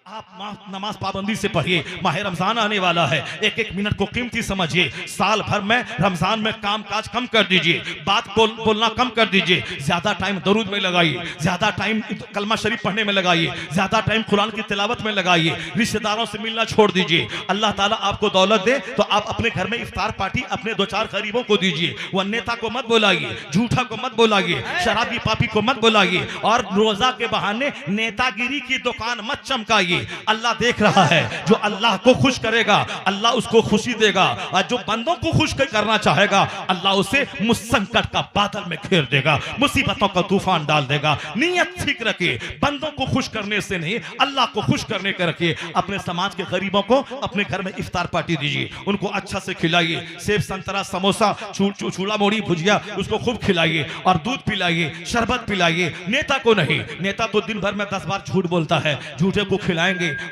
आप नमाज पाबंदी से पढ़िए। माह रमजान आने वाला है, एक एक मिनट को कीमती समझिए। साल भर में रमजान में काम काज कम कर दीजिए, बात को बोलना कम कर दीजिए, ज्यादा टाइम दरूद में लगाइए, ज्यादा टाइम कलमा शरीफ पढ़ने में लगाइए, ज्यादा टाइम कुरान की तिलावत में लगाइए, रिश्तेदारों से मिलना छोड़ दीजिए। अल्लाह ताला आपको दौलत दे तो आप अपने घर में इफ्तार पार्टी अपने 2-4 गरीबों को दीजिए। वह नेता को मत बुलाइए, झूठा को मत बुलाइए, शराबी पापी को मत बुलाइए, और रोजा के बहाने नेतागिरी की दुकान मत चमकाइए। अल्लाह देख रहा है, जो अल्लाह को खुश करेगा अल्लाह उसको खुशी देगा, और जो बंदों को खुश करना चाहेगा अल्लाह उसे मुसंकट का बादल में घेर देगा, मुसीबतों का तूफान डाल देगा। नियत ठीक रखिए, बंदों को खुश करने से नहीं अल्लाह को खुश करने के रखिए। अपने समाज के गरीबों को अपने घर में इफ्तार पार्टी दीजिए, उनको अच्छा से खिलाइए, सेब संतरा समोसा चूड़ा मोड़ी भुजिया उसको खूब खिलाइए, और दूध पिलाइए, शरबत पिलाइए। नेता को नहीं, नेता तो दिन भर में 10 बार झूठ बोलता है, झूठे को खिलाएंगे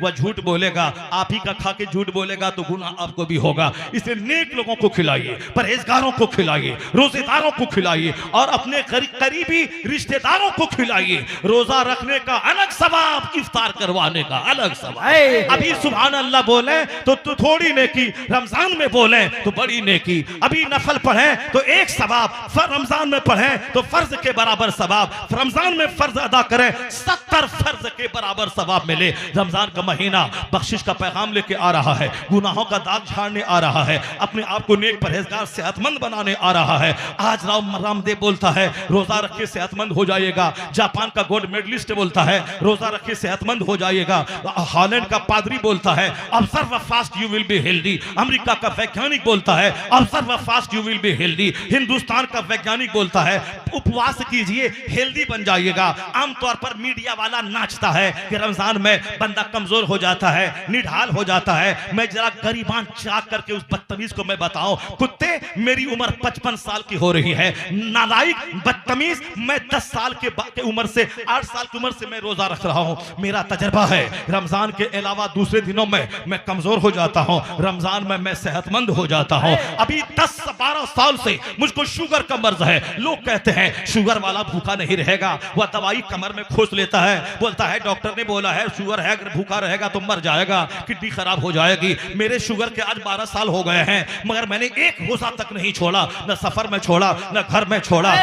वह झूठ बोलेगा, आप ही का खा के झूठ बोलेगा तो गुनाह आपको भी होगा। इसलिए नेक लोगों को खिलाइए, परहेजगारों को खिलाइए, रोजेदारों को खिलाइए, और अपने करीबी रिश्तेदारों को खिलाइए। रोजा रखने का अलग सवाब, इफ्तार करवाने का अलग सवाब। अभी सुभान अल्लाह बोले तो थोड़ी नेकी, रमजान में बोले तो बड़ी नेकी। अभी नफल पढ़े तो एक सवाब, रमजान में पढ़े तो फर्ज के बराबर सवाब, रमजान में फर्ज अदा करें 70 फर्ज के बराबर सवाब मिले। रमजान का महीना बख्शिश का पैगाम लेके आ रहा है, गुनाहों का दाग झाड़ने आ रहा है, अपने आप को नेक परहेजगार सेहतमंद बनाने आ रहा है। आज रामदेव बोलता है रोजा रखे सेहतमंद हो जाएगा, जापान का गोल्ड मेडलिस्ट बोलता है रोजा रखे सेहतमंद हो जाएगा, हॉलैंड का पादरी बोलता है observe fast you will be healthy, America का वैज्ञानिक बोलता है observe fast you will be healthy, Hindustan का वैज्ञानिक बोलता है उपवास कीजिए हेल्दी बन जाइएगा। आमतौर पर मीडिया वाला नाचता है कि रमजान में बंदा कमजोर हो जाता है, निढाल हो जाता है। मैं जरा गरीबान चाक करके उस बदतमीज को मैं बताऊं, कुत्ते मेरी उम्र 55 साल की हो रही है, नालायक बदतमीज, मैं 10 साल के उम्र से 8 साल की उम्र से मैं रोजा रख रहा हूं। मेरा तजर्बा है रमजान के अलावा दूसरे दिनों में मैं कमजोर हो जाता हूं, रमजान में मैं सेहतमंद हो जाता हूं। अभी 10-12 साल से मुझको शुगर का मर्ज है। लोग कहते हैं शुगर वाला भूखा नहीं रहेगा, वह दवाई कमर में खोस लेता है, बोलता है डॉक्टर ने बोला है शुगर है, अगर भूखा रहेगा तो मर जाएगा, किडनी खराब हो जाएगी। मेरे शुगर के आज 12 साल हो गए हैं, मगर मैंने एक रोजा तक नहीं छोड़ा, न सफर में छोड़ा न घर में छोड़ा।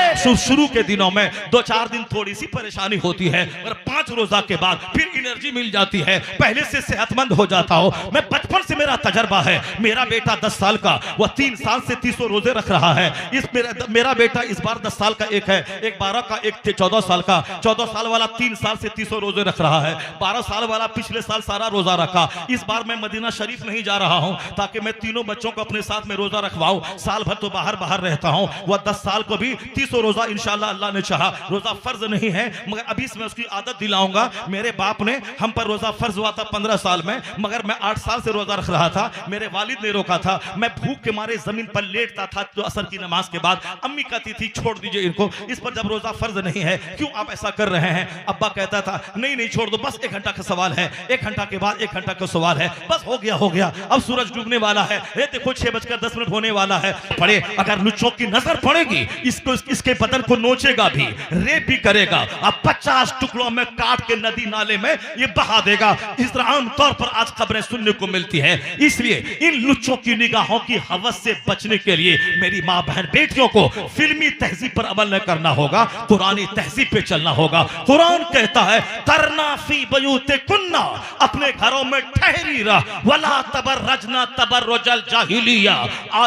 शुरू के दिनों में 2-4 दिन थोड़ी सी परेशानी होती है, और 5 रोजा के बाद फिर एनर्जी मिल जाती है, पहले से सेहतमंद हो जाता हूं। मैं बचपन से मेरा तजर्बा है। मेरा बेटा 10 साल का, वह 3 साल से 300 रोजे रख रहा है। मेरा बेटा इस बार 10 साल का एक है, एक 12 का, एक 14 साल का। 14 साल वाला 3 साल से 300 रोजे रख रहा है। 12 साल वाला पिछले साल सारा रोजा रखा। इस बार मैं मदीना शरीफ नहीं जा रहा हूं ताकि मैं तीनों बच्चों को अपने साथ में रोजा रखवाऊं। साल भर तो बाहर रहता हूं। वह 10 साल को भी 300 रोजा इंशाअल्लाह अल्लाह ने चाहा। रोजा फर्ज नहीं है, मगर अभी से मैं उसकी आदत दिलाऊंगा। मेरे बाप ने हम पर रोजा फर्ज हुआ था 15 साल में, मगर मैं 8 साल से रोजा रख रहा था। मेरे वालिद ने रोका था, मैं भूख के मारे जमीन पर लेटता था तो असर की नमाज के बाद। अम्मी कहती थी छोड़ दीजिए इनको, इस पर जब रोजा फर्ज नहीं है क्यों आप ऐसा कर रहे हैं। अब्बा कहता था नहीं छोड़ दो, बस 1 घंटा का सवाल है, 1 घंटा के बाद 1 घंटा का सवाल है, बस हो गया। अब सूरज डूबने वाला है, ये देखो 6:10 होने वाला है। पड़े अगर लुच्चों की नजर पड़ेगी इसके बदन को नोचेगा भी, रेप भी करेगा, अब 50 टुकड़ों में काट के नदी नाले में ये बहा देगा। इस तरह आमतौर पर आज खबरें सुनने को मिलती है। इसलिए इन लुच्चों की निगाहों की हवस से बचने के लिए मेरी माँ बहन बेटियों को फिल्मी तहजीब पर अमल न करना होगा, कुरानी तहजीब पे चलना होगा। कुरान कहता है करना फी बयूते कुन्ना, अपने घरों में ठहरी रह, वला तबर्रजना तबर्रुजल जाहिलिया,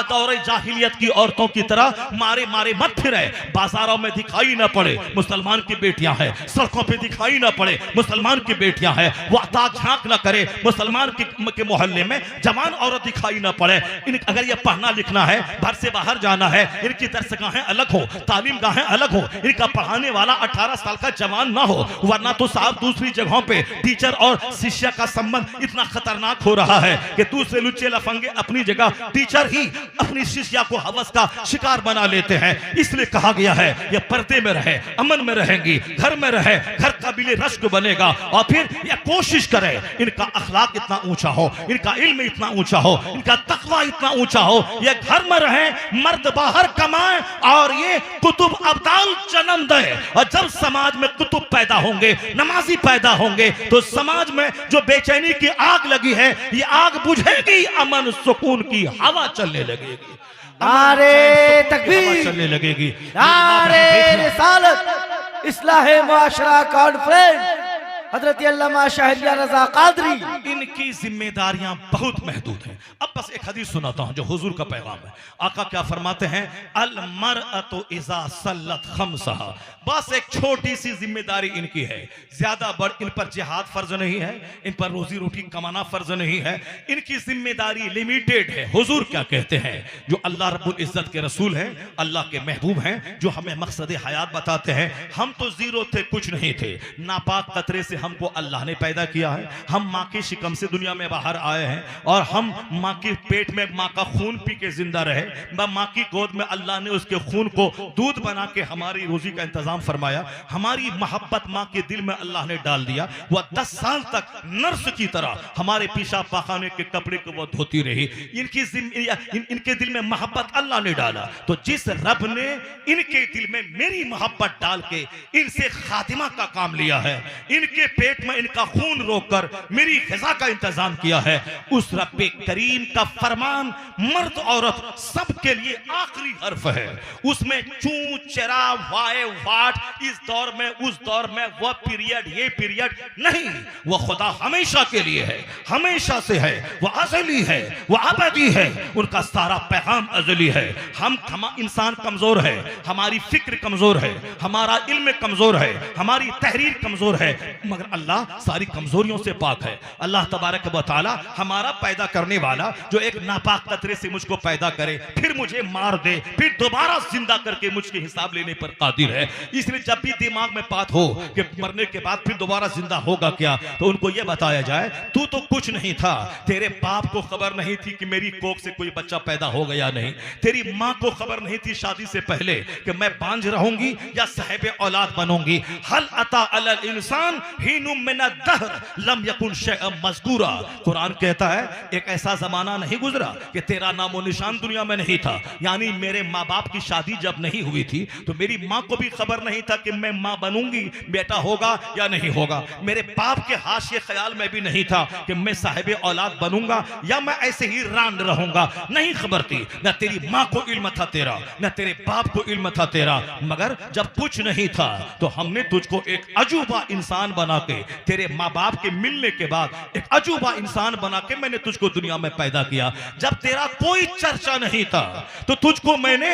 दौरे जाहिलियत की औरतों की तरह मारे मत फिरे, बाजारों में दिखाई ना पड़े मुसलमान की बेटियां हैं, सड़कों पे दिखाई ना पड़े मुसलमान की बेटियां हैं, वो ताक झांक ना करे मुसलमान के मोहल्ले में जवान औरत दिखाई ना पड़े। अगर ये पढ़ना लिखना है, घर से बाहर जाना है, इनकी दरसगाहें अलग हो, तालीम गाहें अलग हो, इनका पढ़ाने वाला 18 साल का जवान ना हो, वरना तो साहब दूसरी जगहों पे टीचर और शिष्य का संबंध इतना खतरनाक हो रहा है कि दूसरे लुच्चे लफंगे अपनी जगह टीचर ही अपनी शिष्या को हवस का शिकार बना लेते हैं। इसलिए कहा गया है ये पर्दे में रहे, अमन में रहेंगी, घर में रहे, घर काबिल रश्क बनेगा। और फिर यह कोशिश करे इनका अखलाक इतना ऊंचा हो, इनका इनका इल्म इतना ऊंचा हो, इनका तकवा इतना ऊंचा हो, ये घर में रहे, मर्द बाहर कमाए और ये कुतुब अब्दाल जन्म दे। और जब समाज में कुतुब पैदा होंगे, नमाजी पैदा होंगे, तो समाज में जो बेचैनी की आग लगी है ये आग बुझेगी, अमन सुकून की हवा चलने लगेगी, नारे तकबीर, चलने लगेगी, नारे रिसालत, इस्लाह मुआशरा कॉन्फ्रेंस, हजरत अल्लामा शाहरिया रजा कादरी। इनकी जिम्मेदारियां बहुत महदूद हैं। अब बस एक हदीस सुनाता हूं जो हुजूर का पैगाम है। आका क्या फरमाते हैं, अल मरअतु इज़ा सल्लत खम्सहा, बस एक छोटी सी जिम्मेदारी इनकी है, ज्यादा बड़ इन पर जिहाद फर्ज नहीं है, इन पर रोजी रोटी कमाना फर्ज नहीं है, इनकी जिम्मेदारी लिमिटेड है। हुजूर क्या कहते हैं, जो अल्लाह रब्बुल इज्जत के रसूल हैं, अल्लाह के महबूब हैं, जो हमें मकसद हयात बताते हैं, हम तो जीरो थे, कुछ नहीं थे, नापाक कतरे से हमको अल्लाह ने पैदा किया है, हम माँ की शिकम से दुनिया में बाहर आए हैं और हम माँ के पेट में माँ का खून पी के जिंदा रहे, माँ की गोद में अल्लाह ने उसके खून को दूध बना के हमारी रोजी का इंतजाम फरमाया, हमारी मोहब्बत माँ के दिल में अल्लाह ने डाल दिया, वह 10 साल तक नर्स की तरह हमारे पेशाब पाखाने के कपड़े को वो धोती रही। इनके दिल में मोहब्बत अल्लाह ने डाला, तो जिस रब ने इनके दिल में मेरी मोहब्बत डाल के इनसे खातिमा का काम लिया है, इनके पेट में इनका खून रोककर मेरी ग़िज़ा का इंतजाम किया है, उस रब्बे करीम का फरमान मर्द औरत सबके लिए आखिरी हर्फ है। उसमें चू चरा वाए वाट, इस दौर में उस दौर में, वह पीरियड ये पीरियड नहीं, वह खुदा हमेशा के लिए है, हमेशा से है, वह अज़ली है, वह अबदी है, उनका सारा पैगाम अज़ली है। हम इंसान कमजोर है, हमारी फिक्र कमजोर है, हमारा इल्म कमजोर है, हमारी तहरीर कमजोर है, मगर अल्लाह सारी कमजोरियों से पाक है। अल्लाह तबारक व तआला हमारा पैदा करने वाला, जो एक नापाक कतरे से मुझको पैदा करे, फिर मुझे मार दे, फिर दोबारा जिंदा करके मुझके हिसाब लेने पर कादिर है। इसलिए जब भी दिमाग में बात हो कि मरने के बाद फिर दोबारा जिंदा होगा क्या, तो उनको यह बताया जाए, तू तो कुछ नहीं था, तेरे बाप को खबर नहीं थी कि मेरी कोख से कोई बच्चा पैदा हो गया नहीं, तेरी माँ को खबर नहीं थी शादी से पहले कि मैं बांझ रहूंगी या साहिब औलाद बनूंगी। हल अता अलल इंसान हीनुम मिन अद-दहर लम यकुन शैअन मज़कूरा, कुरान कहता है एक ऐसा जमाना नहीं गुजरा कि तेरा नामो निशान दुनिया में नहीं था। यानी मेरे माँ बाप की शादी जब नहीं हुई थी तो मेरी माँ को भी खबर नहीं था कि मैं माँ बनूंगी, बेटा होगा या नहीं होगा, मेरे बाप के हाशिए ख्याल में भी नहीं था कि मैं साहिब औलाद बनूंगा या मैं ऐसे ही रांड रहूंगा, नहीं खबर थी। न तेरी माँ को इल्म था तेरा, न तेरे बाप को इल्म था तेरा, मगर जब कुछ नहीं था तो हमने तुझको एक अजूबा इंसान बना के, तेरे माँ बाप के मिलने के बाद एक अजूबा इंसान बना के मैंने तुझको दुनिया में पैदा किया। जब तेरा कोई चर्चा नहीं था तो तुझको मैंने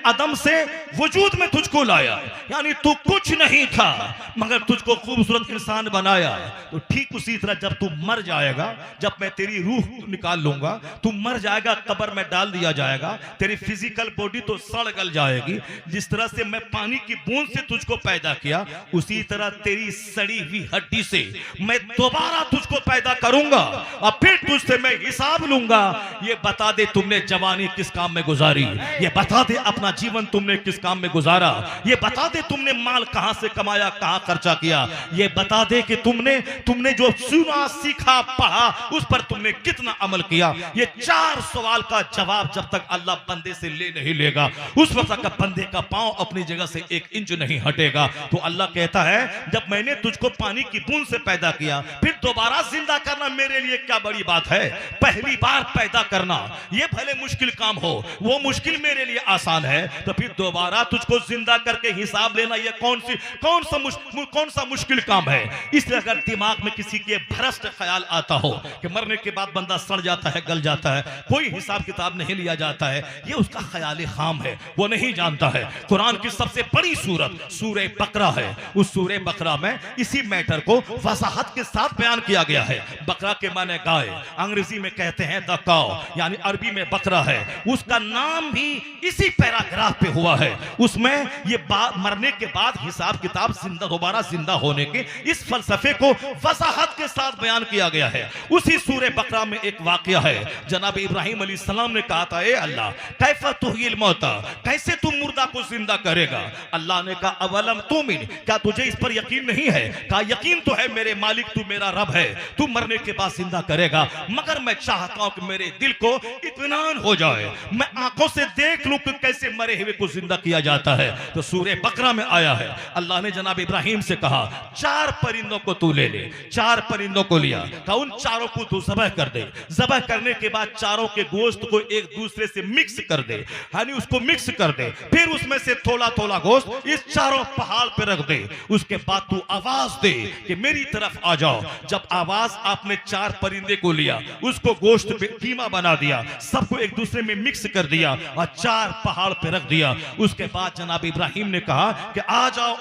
अदम से वजूद में तुझको लाया, यानी तू कुछ नहीं था मगर तुझको खूबसूरत इंसान बनाया। तो ठीक उसी तरह जब तू मर जाएगा, जब मैं तेरी रूह निकाल लूंगा, तू मर जाएगा, कब्र में डाल दिया जाएगा, तेरी फिजिकल बॉडी तो सड़ गल जाएगी। जिस तरह से मैं पानी की बूंद से तुझको पैदा किया, उसी तरह तेरी सड़ी हुई हड्डी से मैं दोबारा तुझको पैदा करूंगा और फिर तुझसे मैं हिसाब लूंगा। ये बता दे तुमने जवानी किस काम में गुजारी, ये बता दे अपना जीवन तुमने किस काम में गुजारा, ये बता दे तुमने माल कहां से कमाया, कहां खर्चा किया, ये बता दे कि तुमने जो सुना सीखा पढ़ा उस पर तुमने कितना अमल किया। ये 4 सवाल का जवाब जब तक अल्लाह बंदे से ले नहीं लेगा, उस वक्त तक बंदे का पांव अपनी जगह से 1 इंच नहीं हटेगा। तो अल्लाह कहता है जब मैंने तुझको पानी की बूंद से पैदा किया, फिर दोबारा जिंदा करना मेरे लिए क्या बड़ी बात है। पहली बार पैदा करना ये भले मुश्किल काम हो, वो मुश्किल मेरे लिए आसान है, तो फिर दोबारा तुझको जिंदा करके हिसाब लेना ये कौन सा मुश्किल काम है। इसलिए अगर दिमाग में किसी के भ्रष्ट ख्याल आता हो कि मरने के बाद बंदा सड़ जाता है, गल जाता है, कोई हिसाब किताब नहीं लिया जाता है, ये उसका ख्याल खाम है, वो नहीं जानता है। कुरान की सबसे बड़ी सूरत सूरह बकरा है। उस सूरह बकरा में इसी मैटर को वजाहत के साथ बयान किया गया है। बकरा के माने गाय, अंग्रेजी में कहते हैं द काउ, यानी अरबी में बकरा है। उसका नाम भी इसी पैराग्राफ पे हुआ है। उसमें ये मरने के बाद हिसाब किताब दोबारा जिंदा होने के इस फलसफे को वजाहत के साथ बयान किया गया है। उसी सूरह बकरा में एक वाकया है, जनाब इब्राहिम अलैहिस्सलाम ने कहा था, ए अल्लाह कैफा तुहिल मौता, कैसे तुम मुर्दा को जिंदा करेगा। अल्लाह ने कहा अवलम तुमिन, क्या तुझे इस पर यकीन नहीं है कहा यकीन तो है मेरे मालिक तू मेरा रब है, तू मरने के बाद जिंदा करेगा, मगर मैं चाहता हूं कि मेरे दिल को इत्मीनान हो जाए, मैं आंखों से देख लूं कि कैसे मरे हुए को जिंदा किया जाता है। तो सूरह बकरा में आया है, अल्लाह ने जनाब इब्राहिम से कहा 4 परिंदों को तू ले ले। 4 परिंदों को लिया, कहा उन चारों को तू ज़बह कर दे। ज़बह करने के बाद चारों के गोश्त को एक दूसरे से मिक्स कर दे, यानी उसको मिक्स कर दे, फिर उसमें से थोड़ा थोड़ा गोश्त इस चारों पहाड़ पे रख दे। उसके बाद तू आवाज दे कि मेरी तरफ आ जाओ। जब आवाज आपने 4 परिंदे को लिया, उसको गोश्त पे कीमा बना दिया, सबको एक दूसरे में मिक्स कर दिया और 4 पहाड़ पे रख दिया। उसके बाद जनाब इब्राहिम ने कहा कि आ जाओ,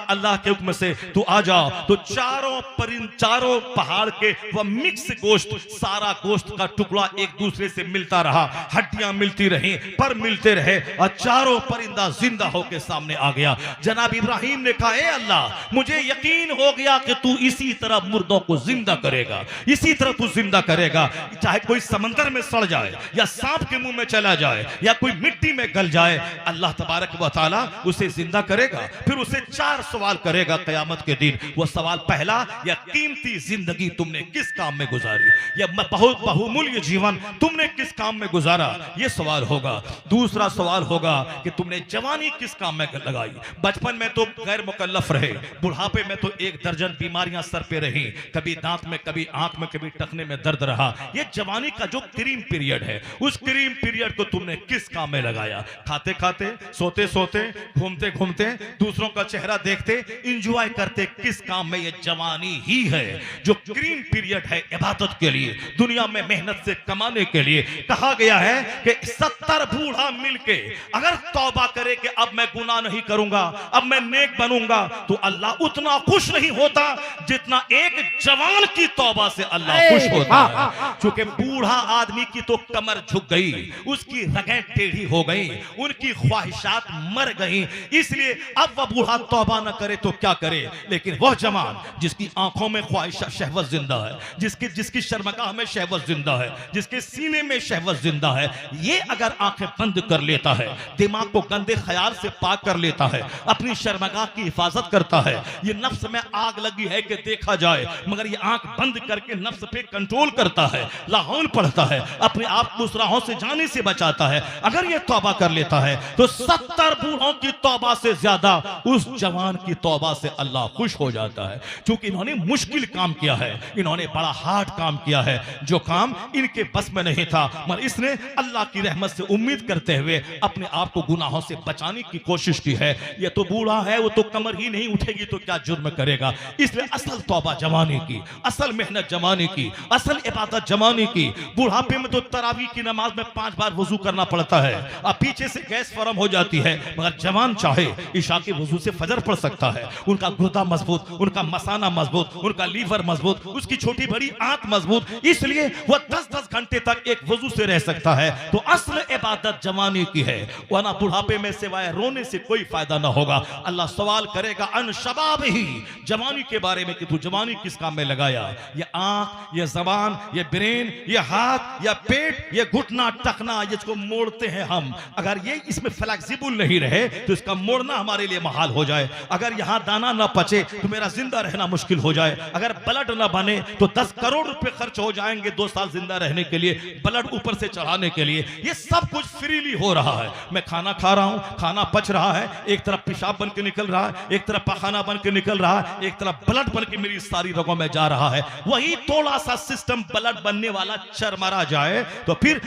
अल्लाह के हुक्म से तू आ जाओ। तो चारों पहाड़ के वह मिक्स गोश्त, सारा गोश्त का टुकड़ा एक दूसरे से मिलता रहा, हड्डियां मिलती रही, पर मिलते रहे और चारों परिंदा जिंदा होकर सामने आ गया। जनाब इब्राहिम ने कहा, ए अल्लाह, मुझे यकीन हो गया कि तू इसी तरह मुर्दों को जिंदा करेगा, इसी तरह तू जिंदा करेगा, चाहे कोई समंदर में सड़ जाए या सांप के मुंह में चला जाए या कोई मिट्टी में गल जाए, अल्लाह तबारक व तआला उसे जिंदा करेगा। फिर उसे 4 सवाल करेगा क़यामत के दिन। वो सवाल पहला, या कीमती जिंदगी तुमने किस काम में गुजारी, या बहुत बहुमूल्य जीवन तुमने किस काम में गुजारा, ये सवाल होगा। दूसरा सवाल होगा कि तुमने जवानी किस काम में लगाई। बचपन में तो गैर मुकल्लफ रहे, बुढ़ापे में तो 1 दर्जन बीमारियां सर पे रही, कभी दांत में, कभी आंख में, कभी टखने में दर्द रहा। ये जवानी का जो क्रीम पीरियड है, उस क्रीम पीरियड को तुमने किस काम में लगाया। खाते खाते, सोते सोते, घूमते घूमते, दूसरों का चेहरा देखते, इंजॉय करते, किस काम में। ये जवानी ही है जो क्रीम पीरियड है इबादत के लिए, दुनिया में मेहनत से कमाने के लिए। कहा गया है कि 70 बूढ़ा मिलके अगर तौबा करे कि अब मैं गुनाह नहीं करूंगा, अब मैं नेक बनूंगा, तो अल्लाह उतना खुश नहीं होता जितना एक जवान की तौबा से अल्लाह खुश होता है। क्योंकि बूढ़ा आदमी की तो कमर झुक गई, उसकी रगें टेढ़ी हो गई, उनकी ख्वाहिशात मर गई, इसलिए अब वह बूढ़ा तौबा न करे तो क्या करे। लेकिन वह जवान जिसकी आंखों में ख्वाहिशा शहवत जिंदा है, जिसकी शर्मगाह में शहवत जिंदा है, जिसके सीने में शहवत जिंदा है, ये अगर आंखें बंद कर लेता है, दिमाग को गंदे ख्याल से पाक कर लेता है, अपनी शर्मगाह की हिफाजत करता है, ये नफ्स में आग लगी है कि देखा जाए, मगर ये आंख बंद करके नफ्स पे कंट्रोल करता है, लाहौल पढ़ता है, अपने आप गुस्राहों से जाने से बचाता है, अगर ये तौबा कर लेता है तो 70 बूढ़ों की तौबा से ज्यादा उस जवान की तौबा से अल्लाह खुश हो जाता है। क्योंकि इन्होंने मुश्किल काम किया है, इन्होंने बड़ा हार्ड काम किया है, जो काम इनके बस में नहीं था, मगर इसने अल्लाह की रहमत से उम्मीद करते हुए अपने आप को गुनाहों से बचाने की कोशिश की है। ये तो बूढ़ा है, वो तो कमर ही नहीं उठेगी तो क्या जुर्म करेगा। इसलिए असल तौबा जवानी की, असल मेहनत जवानी की, असल इबादत जवानी की। बुढ़ापे में तो तरावी की नमाज में 5 बार वजू करना पड़ता है, अब पीछे से गैस फॉर्म हो जाती है, मगर जवान चाहे ईशा के वजू से फजर पढ़ सकता है। उनका गुर्दा मजबूत, उनका मसाना मजबूत, उनका लीवर मजबूत, उसकी छोटी बड़ी आंत मजबूत, इसलिए वह 10-10 घंटे तक एक वजू से रह सकता है। तो असल इबादत जवानी की है, वरना बुढ़ापे में सिवाय रोने से कोई फायदा ना होगा। अल्लाह सवाल करेगा अन शबाब ही, जवानी के बारे में कि तू जवानी किस काम में लगाया। ये आंख, ये जबान, ये ब्रेन, ये हाथ, या पेट, ये घुटना, टखना, जिसको मोड़ते हैं हम, अगर ये इसमें फ्लेक्सिबल नहीं रहे तो इसका मोड़ना हमारे लिए महाल हो जाए। अगर यहाँ दाना ना पचे तो मेरा जिंदा रहना मुश्किल हो जाए। अगर ब्लड ना बने तो 10 करोड़ रुपए खर्च हो जाएंगे 2 साल जिंदा रहने के लिए, ब्लड ऊपर से चढ़ाने के लिए। ये सब कुछ फ्रीली हो रहा है। मैं खाना खा रहा हूँ, खाना पच रहा है, एक तरफ पेशाब बन के निकल रहा है, एक तरफ पखाना बन के निकल रहा है, एक तरफ ब्लड बन के मेरी सारी रगों में जा रहा है। वही थोड़ा सा सिस्टम ब्लड बनने वाला चरमरा जाए तो फिर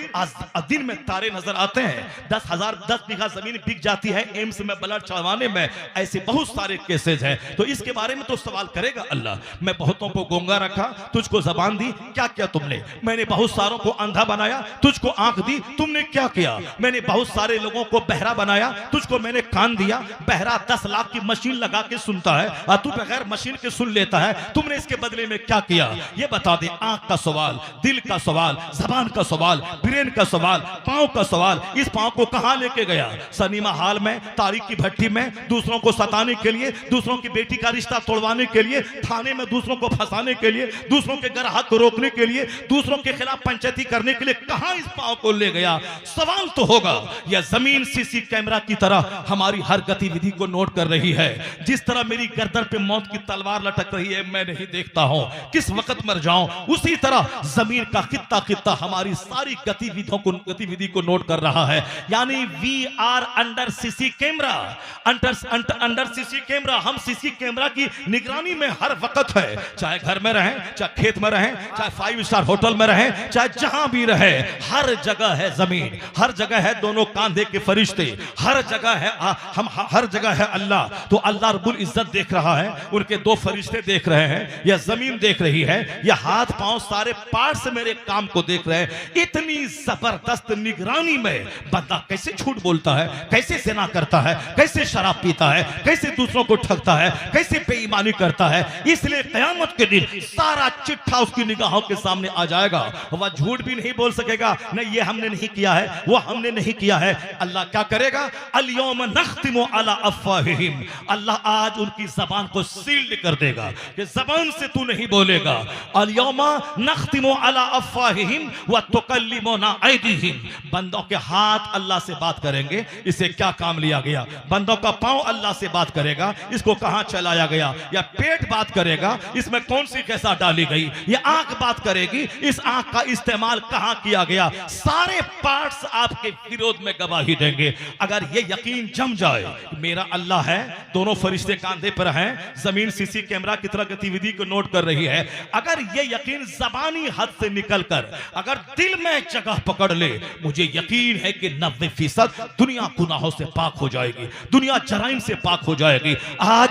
दिन में तारे नजर आते हैं। 10 बीघा जमीन बिक जाती है एम्स में ब्लड चढ़वाने में। ऐसे बहुत सारे केसेस हैं। तो इसके बारे में तो सवाल करेगा अल्लाह। मैं बहुतों को गूंगा रखा, तुझको जबान दी, क्या किया तुमने। मैंने बहुत सारों को अंधा बनाया, तुझको आंख दी, तुमने क्या किया। मैंने बहुत सारे लोगों को बहरा बनाया, तुझको मैंने कान दिया। बहरा 10 लाख की मशीन लगा के सुनता है और तू बगैर मशीन के सुन लेता है, तुमने इसके बदले में क्या किया। ये बता दे। आंख का सवाल, दिल का सवाल, सवाल, जबान का सवाल, ब्रेन का सवाल, पांव का सवाल। इस पांव को कहां लेके गया? सिनेमा हॉल में, तारीख की भट्टी में, दूसरों को सताने के लिए, दूसरों की बेटी का रिश्ता तोड़वाने के लिए, थाने में दूसरों को फंसाने के लिए, दूसरों के ग्राहक को रोकने के लिए, दूसरों के खिलाफ पंचायती करने के लिए कहां इस पांव को ले गया? सवाल तो होगा। यह जमीन सीसी कैमरा की तरह हमारी हर गतिविधि को नोट कर रही है। जिस तरह मेरी गर्दन पे मौत की तलवार लटक रही है, मैं नहीं देखता हूं किस वक्त मर जाऊं, उसी तरह जमीन का खित्ता खित्ता हमारी सारी गतिविधि को नोट कर रहा है। यानी we are under CC camera, under CC camera. हम सीसी कैमरा की निगरानी में हर वक्त है, चाहे घर में रहें, चाहे खेत में रहें, चाहे 5 स्टार होटल में रहें, चाहे जहां भी रहे, हर जगह है जमीन, हर जगह है दोनों कांधे के फरिश्ते, हर जगह है हम, हर जगह है अल्लाह। तो अल्लाह रब्बुल इज्जत देख रहा है, उनके 2 फरिश्ते देख रहे हैं, यह जमीन देख रही है, यह हाथ पांव सारे पार्ट्स मेरे काम को देख रहे हैं। इतनी जबरदस्त निगरानी में बंदा कैसे झूठ बोलता है, कैसे ज़िना करता है, कैसे शराब पीता है, कैसे दूसरों को ठगता है, कैसे बेईमानी करता है। इसलिए क़यामत के दिन सारा चिट्ठा उसकी निगाहों के सामने आ जाएगा। वह झूठ भी नहीं बोल सकेगा, नहीं ये हमने नहीं किया है, वो हमने नहीं किया है। अल्लाह क्या करेगा? अल-यौम नख्तिमु अला अफ़वाहिहिम, अल्लाह आज उनकी जबान को सील्ड कर देगा कि जबान से तू नहीं बोलेगा। अल-यौम नख्तिमु अला अफ़वाहिहिम व तुकल्लिमुना ऐदीहिम, बंदों के हाथ अल्लाह से बात करेंगे, इसे क्या काम लिया गया। बंदों का पांव अल्लाह से बात करेगा, इसको कहां चलाया गया। या पेट बात करेगा, इसमें कौन सी कैसा डाली गई। या आंख बात करेगी, इस आंख का इस्तेमाल कहां किया गया। सारे पार्ट्स आपके विरोध में गवाही देंगे। अगर ये यकीन जम जाए मेरा अल्लाह है, दोनों फरिश्ते कांधे पर हैं, जमीन सीसी कैमरा की तरह गतिविधि को नोट कर रही है, अगर ये यकीन जबानी हद से निकलकर अगर दिल में जगह पकड़ ले, मुझे यकीन है कि 90% दुनिया गुनाहों से पाक हो जाएगी, दुनिया जराइम से पाक हो जाएगी। आज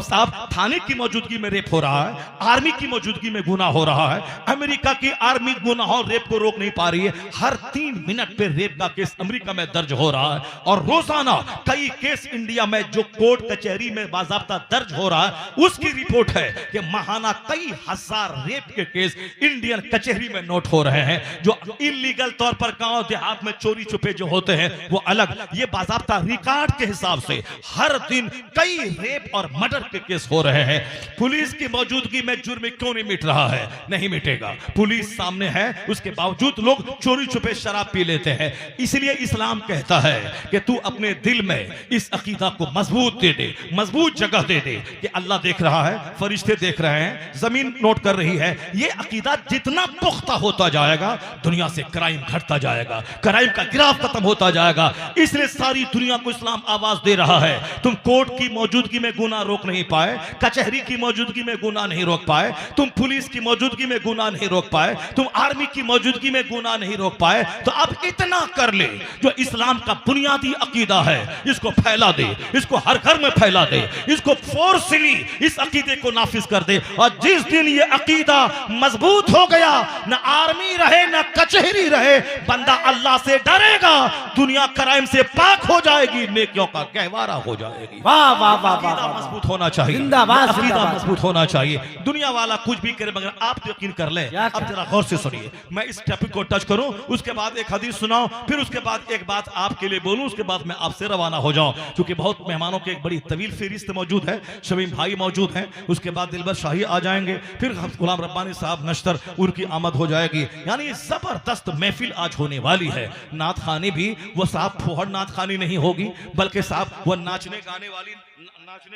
साहब थाने की मौजूदगी में रेप हो रहा है, आर्मी की मौजूदगी में गुनाह हो रहा है। अमेरिका की आर्मी गुनाहों रेप को रोक नहीं पा रही है। हर 3 मिनट पे रेप का केस अमेरिका में दर्ज हो रहा है, और रोजाना कई केस इंडिया में जो कोर्ट कचहरी में बाज़ाब्ता दर्ज हो रहा है, उसकी रिपोर्ट है कि माहाना कई हजार रेप के केस इंडियन कचहरी में नोट हो रहे हैं। जो इलीगल तौर पर गांव देहात में चोरी छुपे जो होते हैं वो अलग, ये बाज़ाब्ता रिकॉर्ड के हिसाब से हर दिन कई रेप और मर्डर के केस हो रहे हैं। पुलिस की मौजूदगी में जुर्म क्यों नहीं मिट रहा है? नहीं मिटेगा। पुलिस सामने है, उसके बावजूद लोग चोरी छुपे शराब पी लेते हैं। इसलिए इस्लाम कहता है कि तू अपने दिल में इस अकीदा को मजबूत दे दे, मजबूत जगह दे दे कि अल्लाह देख रहा है, फरिश्ते देख रहे हैं, जमीन नोट कर रही है। ये अकीदा जितना पुख्ता होता जाएगा, दुनिया से क्राइम घटता जाएगा, क्राइम का गिराफ खत्म होता जाएगा। इसलिए सारी दुनिया को इस्लाम आवाज दे रहा है। तुम कोर्ट की मौजूदगी में गुनाह रोक नहीं पाए, कचहरी की मौजूदगी में गुनाह नहीं रोक पाए, तुम पुलिस की मौजूदगी में गुनाह नहीं रोक पाए, तुम आर्मी की मौजूदगी में गुनाह नहीं रोक पाए, तो अब इतना कर ले जो इस्लाम का बुनियादी अकीदा है, इसको फैला दे, इसको हर घर में फैला दे, इसको फोर्सली इस अकीदे को नाफिज कर दे। और जिस दिन ये अकीदा मजबूत हो गया, न आर्मी रहे न कचहरी रहे, बंदा अल्लाह से डरेगा, दुनिया क्राइम से पाक हो जाएगी, नेकियों का गहवारा हो जाएगी। वाह वाह वाह वाह, मजबूत होना चाहिए, जिंदाबाद, अकीदा जिंदाबाद। मजबूत होना चाहिए। दुनिया वाला कुछ भी करे मगर आप तो यकीन कर ले। अब जरा गौर से सुनिए, मैं इस टॉपिक को टच करूं, उसके बाद एक हदीस सुनाऊं, फिर उसके बाद एक बात आपके लिए बोलूं, उसके बाद मैं आपसे रवाना हो जाऊं। क्योंकि बहुत मेहमानों की एक बड़ी तवील फहरिस्त मौजूद है, शमीम भाई मौजूद हैं, उसके बाद दिलबर शाही आ जाएंगे, फिर गुलाम रब्बानी साहब नश्तर, उनकी आमद हो जाएगी। यानी जबरदस्त महफिल आज होने वाली है। नात खानी भी वो साहब फुहड़ नात खानी नहीं होगी, बल्कि साहब वो नाचने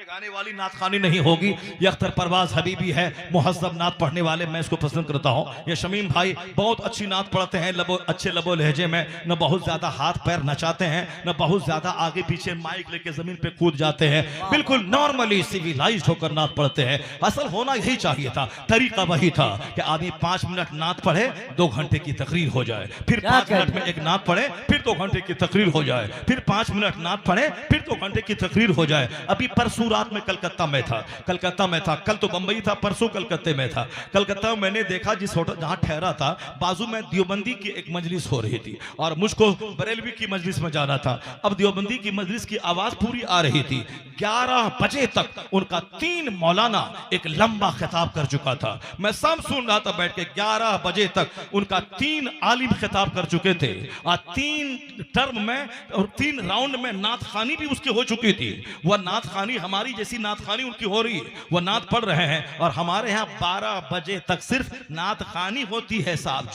गाने वाली नात खानी नहीं होगी। ये अख्तर परवाज हबीबी है, मुहज्जब नात पढ़ने वाले, मैं इसको पसंद करता हूँ। ये शमीम भाई बहुत अच्छी नात पढ़ते हैं, अच्छे लबो लहजे में, न बहुत ज्यादा हाथ पैर नचाते हैं, न बहुत ज्यादा आगे पीछे माइक लेके जमीन पे कूद जाते हैं, बिल्कुल नॉर्मली सिविलाइज्ड होकर नात पढ़ते हैं। असल होना यही चाहिए था, तरीका वही था कि आदमी 5 मिनट नात पढ़े, 2 घंटे की तकरीर हो जाए, फिर 5 मिनट में एक नात पढ़े, फिर 2 घंटे की तकरीर हो जाए, फिर 5 मिनट नात पढ़े, फिर 2 घंटे की तकरीर हो जाए। अभी परसों रात में कलकत्ता में था, कल तो बंबई था, परसों कलकत्ते में था। कलकत्ता में मैंने देखा जिस होटल जहां ठहरा था, बाजू में देवबंदी की एक मजलिस हो रही थी और मुझको बरेलवी की मजलिस में जाना था। अब देवबंदी की मजलिस की आवाज पूरी आ रही थी। 11 बजे तक उनका 3 मौलाना एक लंबा खिताब कर चुका था। मैं सब सुन रहा था बैठ के। 11 बजे तक उनका 3 आलिम खिताब कर चुके थे और 3 टर्म में और 3 राउंड में नात खानी भी उसकी हो चुकी थी। वह नात खानी हमारी जैसी नात खानी उनकी हो रही है, वह नात पढ़ रहे हैं और हमारे यहाँ 12 बजे तक सिर्फ नात खानी होती है साहब,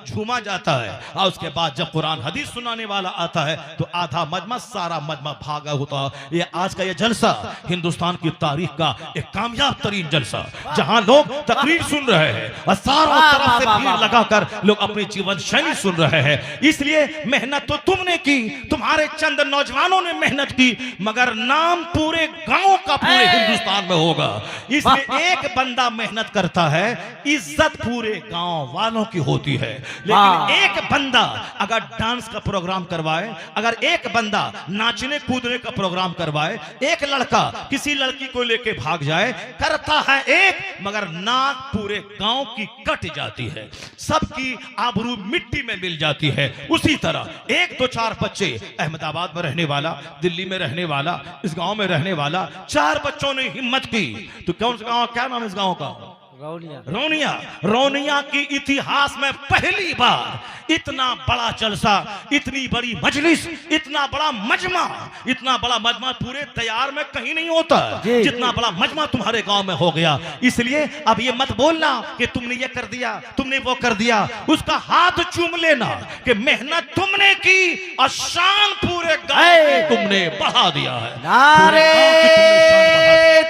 झूमा जाता है और उसके बाद जब कुरान हदीस सुनाने वाला आता है तो आधा मजमा सारा मजमा भागा होता है। ये आज का ये जलसा हिंदुस्तान की तारीख का एक कामयाब तरीन जलसा, जहां लोग तकरीर सुन रहे हैं और सारों तरफ से भीड़ लगाकर लोग अपनी जीवन शैली सुन रहे हैं। इसलिए मेहनत तो तुमने की, तुम्हारे चंद नौजवानों ने मेहनत की, मगर नाम पूरे गांव का पूरे हिंदुस्तान में होगा। इसलिए एक बंदा मेहनत करता है, इज्जत पूरे गांव वालों की होती है। लेकिन एक बंदा अगर डांस का प्रोग्राम करवाए, अगर एक बंदा नाचने कूदने का प्रोग्राम करवाए, एक लड़का किसी लड़की को लेके भाग जाए, करता है एक मगर नाक पूरे गांव की कट जाती है, सबकी आबरू मिट्टी में मिल जाती है। उसी तरह 1 2 4 बच्चे, अहमदाबाद में रहने वाला, दिल्ली में रहने वाला, इस गांव में रहने वाला 4 बच्चों ने हिम्मत की। तो कौन सा गांव, क्या नाम है इस गांव का? रौनिया। रौनिया के इतिहास में पहली बार इतना बड़ा जलसा, इतनी बड़ी मजलिस, इतना बड़ा मजमा पूरे तैयार में कहीं नहीं होता जितना बड़ा मजमा तुम्हारे गांव में हो गया। इसलिए अब ये मत बोलना कि तुमने ये कर दिया, तुमने वो कर दिया, उसका हाथ चूम लेना कि मेहनत तुमने की और शान पूरे गांव की तुमने बढ़ा दिया है। नारे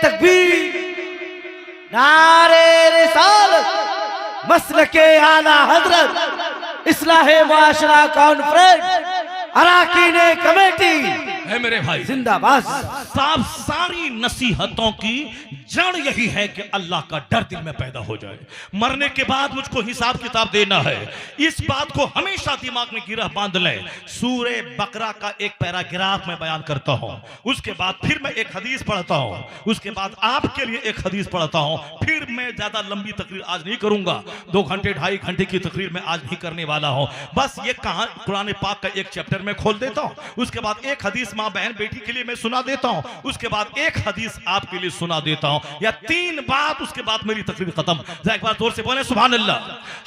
तकबीर, नारे रिसालत, मसलके आला हजरत, इस्लाहे मुआशरा कॉन्फ्रेंस, अराकीन कमेटी है मेरे भाई जिंदाबाद। सारी नसीहतों की जड़ यही है कि अल्लाह का डर दिल में पैदा हो जाए। मरने के बाद मुझको हिसाब किताब देना है, इस बात को हमेशा दिमाग में गिरह बांध लें। सूरे बकरा का एक पैराग्राफ मैं बयान करता हूं, उसके बाद फिर मैं एक हदीस पढ़ता हूं, उसके बाद आपके लिए एक हदीस पढ़ता हूं, फिर मैं ज्यादा लंबी तकरीर आज नहीं करूंगा, 2 घंटे 2.5 घंटे की तकरीर मैं आज नहीं करने वाला हूं। बस ये कहानी कुरान पाक का एक चैप्टर में खोल देता हूं, उसके बाद एक हदीस माँ बहन बेटी के लिए मैं सुना देता हूं, उसके बाद एक हदीस आपके लिए सुना देता हूं, या 3 बात, उसके बाद मेरी तकरीर खत्म। एक बार जोर से बोले सुभान अल्लाह,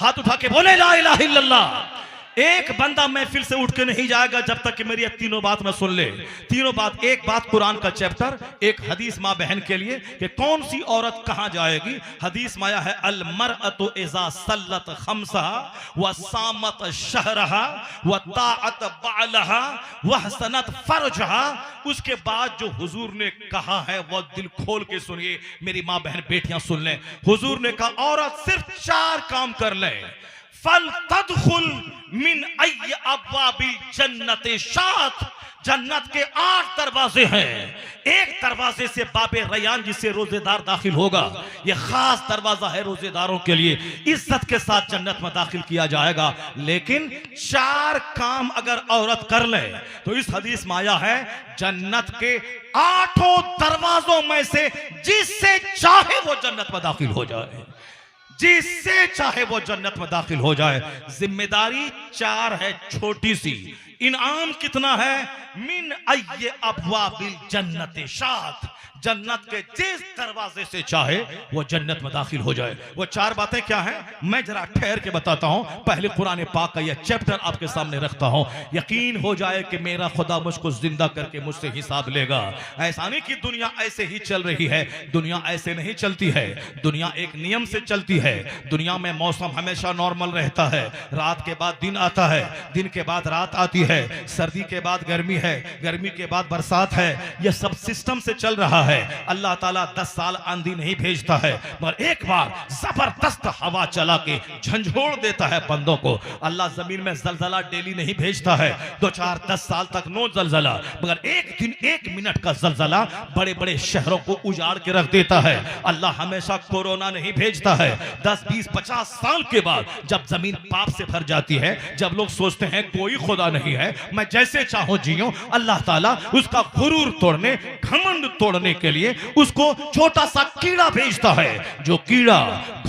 हाथ उठा के बोले ला इलाहा इल्लल्लाह। एक बंदा महफिल से उठ के नहीं जाएगा जब तक कि मेरी ये 3 बात न सुन ले। 3 बात, एक बात कुरान का चैप्टर, एक हदीस माँ बहन के लिए कि कौन सी औरत कहां जाएगी। हदीस माया है अल मरअतु इज़ा सल्लत खम्सहा व सामत शहरहा व ताअत बालहा व हसनत फरजहा। उसके बाद जो हुजूर ने कहा है वो दिल खोल के सुनिए, मेरी माँ बहन बेटियां सुन लें। हुजूर ने कहा औरत सिर्फ 4 काम कर ले, फल तदखुल मिन अय्य अब्वाबिल जन्नते शात। जन्नत के 8 दरवाजे हैं, एक दरवाजे से बाबे रैयान जिससे रोजेदार दाखिल होगा, यह खास दरवाजा है रोजेदारों के लिए, इज्जत के साथ जन्नत में दाखिल किया जाएगा। लेकिन 4 काम अगर औरत कर ले तो इस हदीस में आया है जन्नत के 8 दरवाजों में से जिससे चाहे वो जन्नत में दाखिल हो जाए, जिससे चाहे वो जन्नत में दाखिल हो जाए। जिम्मेदारी 4 है छोटी सी, इनाम कितना है, मिन अय्य अब्वाबिल जन्नते शात। जन्नत के जिस दरवाजे से चाहे वो जन्नत में दाखिल हो जाए। वो 4 बातें क्या हैं मैं जरा ठहर के बताता हूं। पहले कुरान पाक का यह चैप्टर आपके सामने रखता हूं, यकीन हो जाए कि मेरा खुदा मुझको जिंदा करके मुझसे हिसाब लेगा। ऐसा नहीं कि दुनिया ऐसे ही चल रही है, दुनिया ऐसे नहीं चलती है, दुनिया एक नियम से चलती है। दुनिया में मौसम हमेशा नॉर्मल रहता है, रात के बाद दिन आता है, दिन के बाद रात आती है, सर्दी के बाद गर्मी है, गर्मी के बाद बरसात है। यह सब सिस्टम से चल रहा है। अल्लाह ताला 10 साल आंधी नहीं भेजता है, मगर एक बार जबरदस्त हवा चला के झंझोड़ देता है बंदों को। अल्लाह जमीन में जलजला डेली नहीं भेजता है, 2 4 10 साल तक नो जलजला, मगर एक दिन 1 मिनट का जलजला बड़े बड़े शहरों को उजाड़ के रख देता है। अल्लाह हमेशा कोरोना नहीं भेजता है। 10 20 50 साल के बाद जब जमीन पाप से भर जाती है, जब लोग सोचते हैं कोई खुदा नहीं है, मैं जैसे चाहूं जियूं, अल्लाह ताला उसका गुरूर तोड़ने, घमंड तोड़ने के लिए उसको छोटा सा कीड़ा भेजता है। जो कीड़ा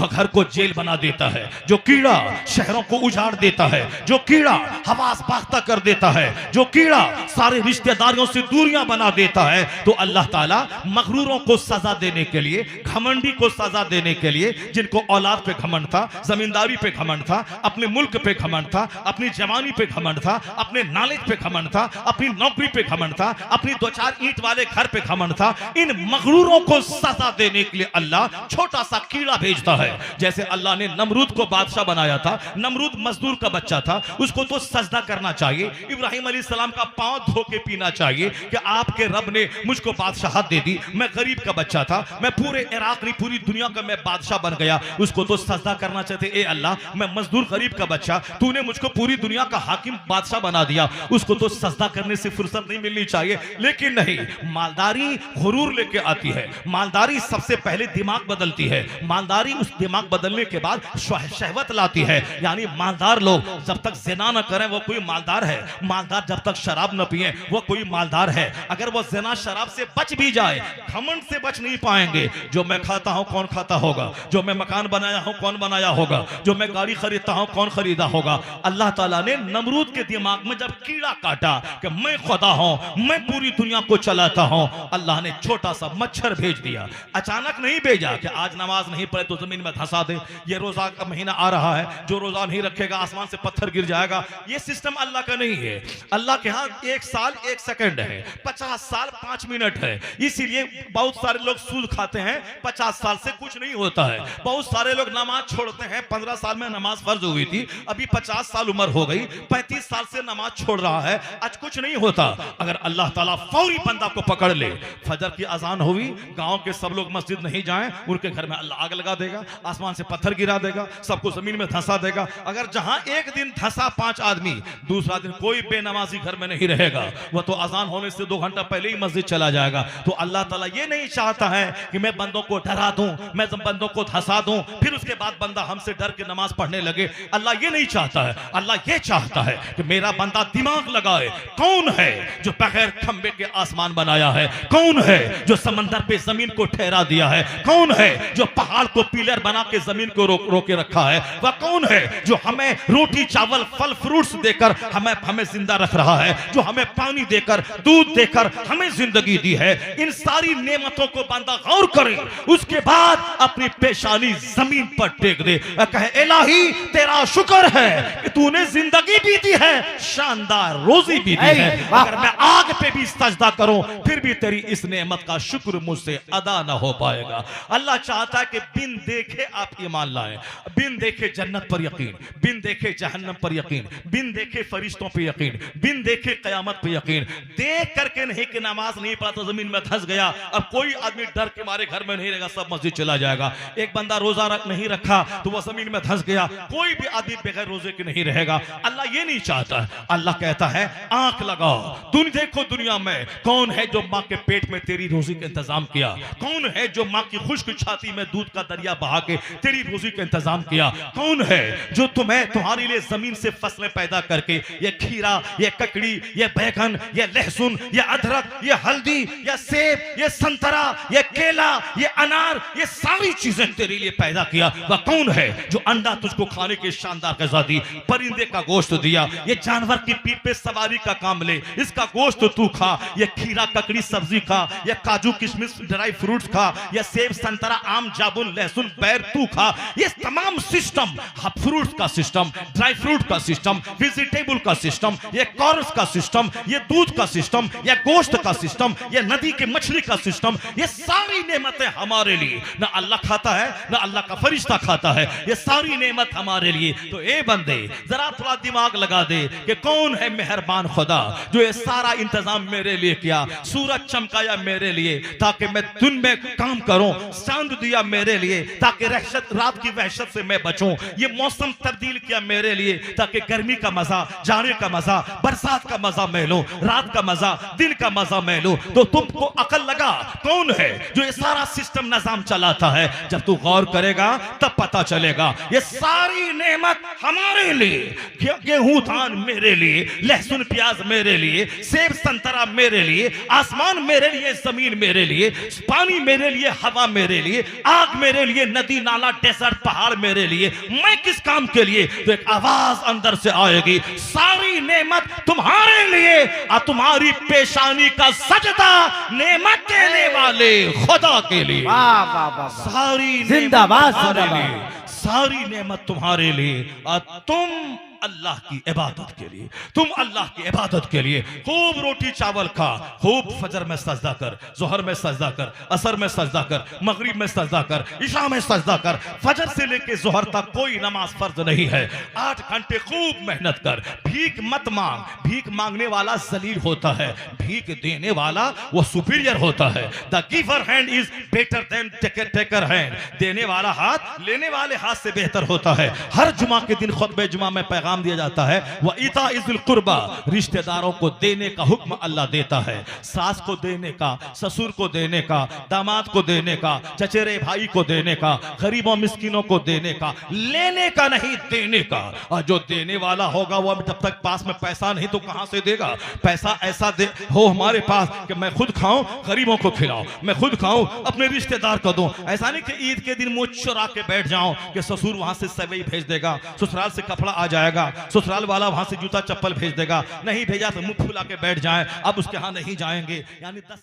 घर को जेल बना देता है, जो कीड़ा शहरों को उजाड़ देता है, जो कीड़ा हवास बाख्ता कर देता है, जो कीड़ा सारे रिश्तेदारियों से दूरियां बना देता है, तो अल्लाह ताला मगरूरों को सजा देने के लिए, घमंडी को सजा देने के लिए, जिनको औलाद पे घमंड था, जमींदारी पे घमंड था, अपने मुल्क पे घमंड था, अपनी जवानी पे घमंड था, अपने नॉलेज पे घमंड था, अपनी नौकरी पे घमंड था, अपनी 2-4 ईंट वाले घर पे घमंड था, इन मगरूरों को सजा देने के लिए अल्लाह छोटा सा कीड़ा भेजता है। जैसे अल्लाह ने नमरूद को बादशाह बनाया था, नमरूद मजदूर का बच्चा था, उसको तो सजदा करना चाहिए, इब्राहिम अलैहिस्सलाम का पांव धो के पीना चाहिए कि आपके रब ने मुझको बादशाहत दे दी, मैं गरीब का बच्चा था, मैं पूरे इराक नहीं पूरी दुनिया का मैं बादशाह बन गया, उसको तो सजदा करना चाहते। ए अल्लाह, मैं मजदूर गरीब का बच्चा, तूने मुझको पूरी दुनिया का हाकिम बादशाह बना दिया, उसको तो सजदा करने से फुर्सत नहीं मिलनी चाहिए। लेकिन नहीं, मालदारी गुरूर लेके आती है, मालदारी सबसे पहले दिमाग बदलती है, मालदारी उस दिमाग बदलने के बाद शहवत लाती है। यानी मालदार लोग जब तक जिना न करें वो कोई मालदार है, मालदार जब तक शराब न पिए वो कोई मालदार है। अगर वो जिना शराब से बच भी जाए, घमंड से बच नहीं पाएंगे। जो मैं खाता हूं कौन खाता होगा, जो मैं मकान बनाया हूं कौन बनाया होगा, जो मैं गाड़ी खरीदता हूं कौन खरीदा होगा। अल्लाह ताला ने नमरूद के दिमाग में जब कीड़ा काटा कि मैं खुदा हूं, मैं पूरी दुनिया को चलाता हूं, अल्लाह ने छोटा सा मच्छर भेज दिया। अचानक नहीं भेजा कि आज नमाज नहीं पढ़े तो जमीन में धंसा दे, ये रोजा का महीना आ रहा है, जो रोजा नहीं रखेगा आसमान से पत्थर गिर जाएगा। ये सिस्टम अल्लाह का नहीं है। अल्लाह के यहाँ 1 साल 1 सेकंड है, 50 साल 5 मिनट है। इसीलिए बहुत सारे लोग सूद खाते हैं, 50 साल से कुछ नहीं होता है। बहुत सारे लोग नमाज छोड़ते हैं, 15 साल में नमाज फर्ज हुई थी, अभी 50 साल उम्र हो गई, 35 साल से नमाज छोड़ रहा है, आज कुछ नहीं होता। अगर अल्लाह ताला फौरी बंदा को पकड़ ले, फजर की अजान हुई, गांव के सब लोग मस्जिद नहीं जाएं, उनके घर में अल्लाह आग लगा देगा, आसमान से पत्थर गिरा देगा, सबको जमीन में धंसा देगा। अगर जहां एक दिन धंसा 5 आदमी, दूसरा दिन कोई बेनमाजी घर में नहीं रहेगा, वह तो अजान होने से 2 घंटा पहले ही मस्जिद चला जाएगा। तो अल्लाह ताला ये नहीं चाहता है कि मैं बंदों को डरा दूं, मैं बंदों को धंसा दूं, फिर उसके बाद बंदा हमसे डर के नमाज पढ़ने लगे। अल्लाह ये नहीं चाहता है। अल्लाह ये चाहता है कि मेरा बंदा दिमाग लगाए, कौन है जो बगैर खंबे के आसमान बनाया है, कौन है जो समंदर पे जमीन को ठहरा दिया है, कौन है जो पहाड़ को पिलर बना के जमीन को रोके रखा है, वह कौन है जो हमें रोटी चावल फल फ्रूट्स देकर हमें जिंदा रख रहा है, जो हमें पानी देकर दूध देकर हमें जिंदगी दी है। इन सारी नेमतों को बंदा गौर करे, उसके बाद अपनी पेशानी जमीन पर टेक दे, कहे इलाही तेरा शुक्र है कि तूने जिंदगी भी दी है, शानदार रोजी भी दी है। अगर मैं आग पे भी सजदा करूं फिर भी तेरी इस नेमत का शुक्र मुझसे अदा ना हो पाएगा। अल्लाह चाहता है कि बिन देखे आप ईमान लाएं, बिन देखे जन्नत पर यकीन, बिन देखे जहन्नम पर यकीन, बिन देखे फरिश्तों पर यकीन, बिन देखे कयामत पर यकीन। देख करके नहीं कि नमाज नहीं पढ़ा तो जमीन में धंस गया, अब कोई आदमी डर के मारे घर में नहीं रहेगा, सब मस्जिद चला जाएगा। एक बंदा रोजा नहीं रखा तो वह जमीन में धंस गया, कोई भी आदमी बगैर रोजे के नहीं रहेगा। अल्लाह ये नहीं चाहता है। अल्लाह कहता है आंख लगाओ, तुम देखो दुनिया में कौन है जो माँ के पेट में तेरी रोजी का इंतजाम किया, कौन है जो माँ की खुश्क छाती में दूध का दरिया बहा के तेरी रोजी का इंतजाम किया, कौन है जो तुम्हारे लिए जमीन से फसलें पैदा करके ये खीरा, ये ककड़ी, ये बैगन, ये लहसुन, ये अदरक, ये हल्दी, ये सेब, ये संतरा, ये केला, ये अनार, ये सारी चीजें तेरे लिए पैदा किया। वह कौन है जो अंडा तुझको खाने के शानदार गज़ा दी, परिंदे का गोश्त दिया, ये जानवर की पीठ पे सवारी का काम ले, इसका गोश्त तू खा, ये खीरा ककड़ी सब्जी खा, ये काजू किशमिश ड्राई फ्रूट्स खा, ये सेब संतरा आम जामुन लहसुन बैर तू खा। ये तमाम सिस्टम, फ्रूट्स का सिस्टम, ड्राई फ्रूट का सिस्टम, वेजिटेबल का सिस्टम, ये कॉर्न्स का सिस्टम, ये दूध का सिस्टम, ये गोश्त का सिस्टम, ये नदी के मछली का सिस्टम, ये सारी नेमतें हमारे लिए, ना अल्लाह खाता है ना अल्लाह का फरिश्ता खाता है, ये सारी नेमत हमारे लिए। तो ए बंदे जरा थोड़ा दिमाग लगा दे कि कौन है मेहरबान खुदा जो ये सारा इंतजाम मेरे लिए किया, सूरज चमकाया मेरे लिए ताकि मैं दिन में काम करूं, चांद दिया मेरे लिए ताकि रात की वहशत से मैं बचूं, ये मौसम तब्दील किया मेरे लिए ताकि गर्मी का मजा, जाड़े का मजा, बरसात का मजा मैं लूं, रात का मजा, दिन का मजा मैं लूं। तो तुमको अकल लगा कौन है जो ये सारा सिस्टम निजाम चलाता है। जब तू गौर करेगा तब पता चलेगा ये सारी नेमत हमारे लिए, गेहूं धान मेरे लिए, लहसुन प्याज मेरे लिए, सेब संतरा मेरे लिए, आसमान मेरे लिए, जमीन मेरे लिए, पानी मेरे लिए, हवा मेरे लिए, आग मेरे लिए, नदी नदी नाला डेजर्ट पहाड़ मेरे लिए, मैं किस काम के लिए? तो एक आवाज अंदर से आएगी, सारी नेमत तुम्हारे लिए और तुम्हारी पेशानी का सजदा नेमत देने वाले खुदा के लिए। वाह वाह वाह, सारी जिंदाबाद, नेमत तुम्हारे जिंदाबाद। लिए, सारी नेमत तुम्हारे लिए और तुम अल्लाह की इबादत के लिए, तुम अल्लाह की इबादत के लिए खूब रोटी चावल खा, खूब फजर में सजदा कर, जोहर में सजदा कर, असर में सजदा कर, मगरिब में सजदा कर, इशा में सजदा कर। फजर से लेके जोहर तक कोई नमाज फर्ज नहीं है। 8 घंटे खूब मेहनत कर, भीख मत मांग। भीख मांगने वाला जलील होता है, भीख देने वाला वो सुपीरियर होता है। The giver hand is better than taker hand. देने वाला हाथ लेने वाले हाथ से बेहतर होता है। हर जुमा के दिन खुतबे जुमा में पैगाम दिया जाता है, वह ईता इज़ुल कुर्बा, रिश्तेदारों को देने का हुक्म अल्लाह देता है। सास को देने का, ससुर को देने का, दामाद को देने का, चचेरे भाई को देने का, गरीबों मिस्किनों को देने का, लेने का नहीं देने का। और जो देने वाला होगा वो जब तक पास में पैसा नहीं तो कहां से देगा? पैसा ऐसा दे हो हमारे पास कि मैं खुद खाऊं, गरीबों को खिलाऊं, मैं खुद खाऊं, अपने रिश्तेदार को दूं। ऐसा नहीं कि ईद के दिन मुंह चुरा के बैठ जाऊं कि ससुर वहां से सेवई भेज देगा, ससुराल से कपड़ा आ जाएगा, ससुराल वाला वहां से जूता चप्पल भेज देगा। नहीं भेजा तो मुंह फुला के बैठ जाए, अब उसके यहां नहीं जाएंगे। यानी 10